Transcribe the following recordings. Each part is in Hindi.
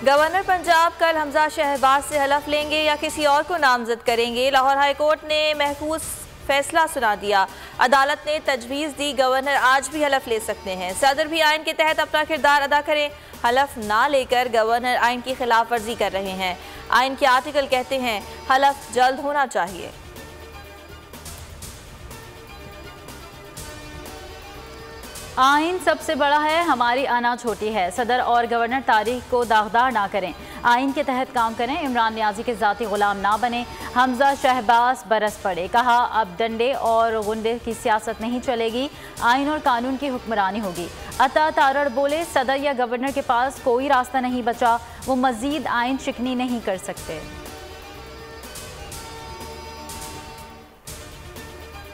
गवर्नर पंजाब कल हमजा शहबाज से हलफ लेंगे या किसी और को नामजद करेंगे। लाहौर हाई कोर्ट ने महफूज फैसला सुना दिया। अदालत ने तजवीज़ दी गवर्नर आज भी हलफ ले सकते हैं। सदर भी आइन के तहत अपना किरदार अदा करें। हलफ ना लेकर गवर्नर आइन की खिलाफ वर्जी कर रहे हैं। आइन के आर्टिकल कहते हैं हलफ जल्द होना चाहिए। आइन सबसे बड़ा है, हमारी आना छोटी है। सदर और गवर्नर तारीख को दागदार ना करें, आइन के तहत काम करें। इमरान नियाजी के ज़ाती गुलाम ना बने। हमजा शहबाज बरस पड़े, कहा अब डंडे और गुंडे की सियासत नहीं चलेगी, आइन और कानून की हुक्मरानी होगी। अता तारड़ बोले सदर या गवर्नर के पास कोई रास्ता नहीं बचा, वो मजीद आइन शिकनी नहीं कर सकते।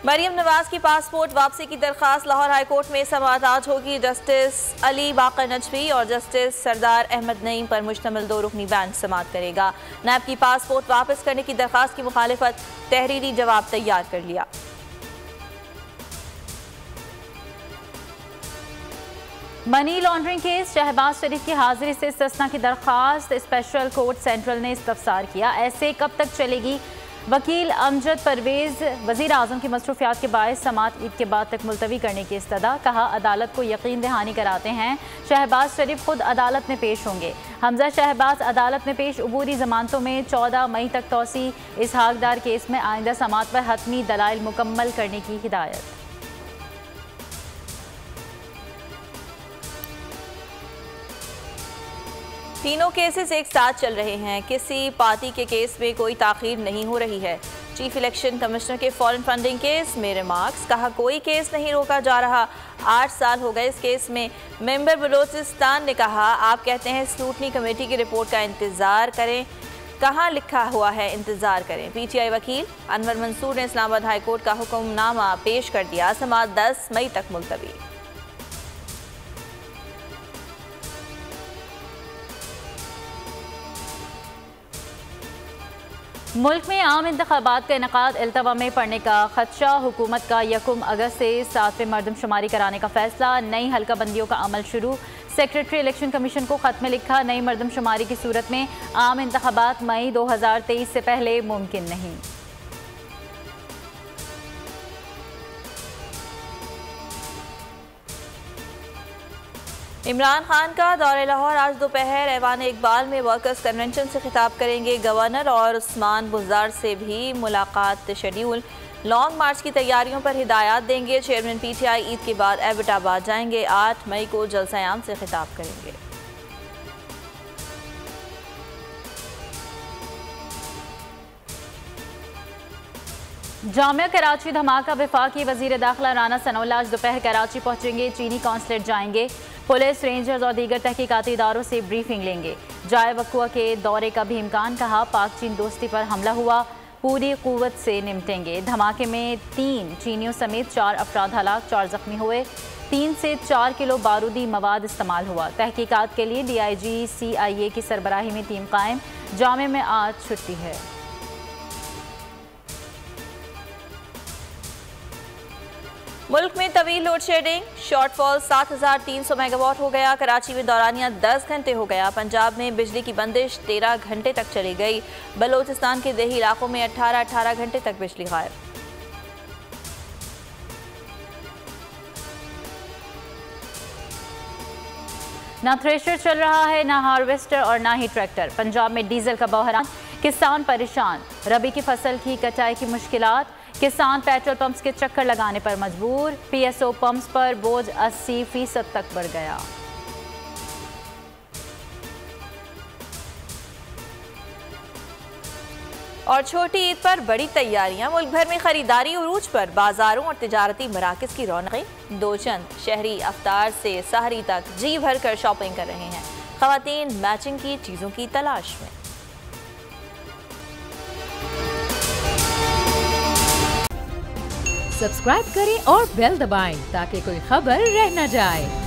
मरियम नवाज की पासपोर्ट वापसी की दरख्वास्त लाहौर हाई कोर्ट में समाअत आज होगी। जस्टिस अली बाकर नजफी और जस्टिस सरदार अहमद नईम पर मुश्तमिल 2 रुकनी बेंच समाअत करेगा। नैब की पासपोर्ट वापस करने की दरख्वास्त की मुखालिफत तहरीरी जवाब तैयार कर लिया। मनी लॉन्ड्रिंग केस शहबाज शरीफ की हाजिरी से इस्तिस्ना की दरख्वास्त स्पेशल कोर्ट सेंट्रल ने इस्तफसार किया। ऐसे कब तक चलेगी? वकील अमजद परवेज वज़ीर आज़म की मसरूफियात के बायस समाअत ईद के बाद तक मुलतवी करने की इस्तदा। कहा अदालत को यकीन दहानी कराते हैं शहबाज शरीफ खुद अदालत में पेश होंगे। हमजा शहबाज अदालत में पेश। अबूरी जमानतों में 14 मई तक तौसी। इसहाकदार केस में आइंदा समाअत पर हतमी दलाइल मुकम्मल करने की हिदायत। तीनों केसेस एक साथ चल रहे हैं। किसी पार्टी के केस में कोई ताख़ीर नहीं हो रही है। चीफ इलेक्शन कमिश्नर के फॉरेन फंडिंग केस में रिमार्क्स। कहा कोई केस नहीं रोका जा रहा, 8 साल हो गए इस केस में। मेंबर बलोचिस्तान ने कहा आप कहते हैं स्क्रूटनी कमेटी की रिपोर्ट का इंतज़ार करें, कहाँ लिखा हुआ है इंतज़ार करें। PTI वकील अनवर मंसूर ने इस्लामाबाद हाई कोर्ट का हुक्मनामा पेश कर दिया। समाअत 10 मई तक मुलतवी। मुल्क में आम इंतखाबात का इनेकाद इल्तवा में पड़ने का खदशा। हुकूमत का 1 अगस्त से 7वें मरदमशुमारी कराने का फैसला। नई हल्का बंदियों का अमल शुरू। सेक्रेटरी इलेक्शन कमीशन को खत में लिखा नई मरदमशुमारी की सूरत में आम इंतखाबात मई 2023 से पहले मुमकिन नहीं। इमरान खान का दौरे लाहौर। आज दोपहर ऐवान इकबाल में वर्कर्स कन्वेंशन से खिताब करेंगे। गवर्नर और उस्मान बुज़दार से भी मुलाकात शेड्यूल। लॉन्ग मार्च की तैयारियों पर हिदायत देंगे। चेयरमैन PTI ईद के बाद एबटाबाद जाएंगे। 8 मई को जलसा-ए-आम से खिताब करेंगे। जामिया कराची धमाका। वफाकी वजीर दाखिला राना सनाउल्लाह आज दोपहर कराची पहुंचेंगे। चीनी कौंसलेट जाएंगे। पुलिस, रेंजर्स और दीगर तहकीकाती इदारों से ब्रीफिंग लेंगे। जाए वक़्वा के दौरे का भी इम्कान। कहा पाक चीन दोस्ती पर हमला हुआ, पूरी कुव्वत से निपटेंगे। धमाके में 3 चीनियों समेत 4 अफराद हलाक, 4 जख्मी हुए। 3 से 4 किलो बारूदी मवाद इस्तेमाल हुआ। तहकीकात के लिए DIG CIA की सरबराही में टीम कायम। जामे में आज छुट्टी है। मुल्क में तवील लोड शेडिंग। शॉर्टफॉल 7300 मेगावाट हो गया। कराची में दौरानिया 10 घंटे हो गया। पंजाब में बिजली की बंदिश 13 घंटे तक चली गई। बलोचिस्तान के देही इलाकों में 18 घंटे तक बिजली गायब। ना थ्रेशर चल रहा है, ना हार्वेस्टर और ना ही ट्रैक्टर। पंजाब में डीजल का बहरान, किसान परेशान। रबी की फसल की कटाई की मुश्किलात। किसान पेट्रोल पंप्स के चक्कर लगाने पर मजबूर। PSO पंप्स पर बोझ 80% तक बढ़ गया। और छोटी ईद पर बड़ी तैयारियां। मुल्क भर में खरीदारी उरूज पर। बाजारों और तिजारती मराकज़ की रौनकें। 2 चंद शहरी अफ्तार से सहरी तक जी भर कर शॉपिंग कर रहे हैं। ख़वातीन मैचिंग की चीज़ों की तलाश में। सब्सक्राइब करें और बेल दबाएं ताकि कोई खबर रह न जाए।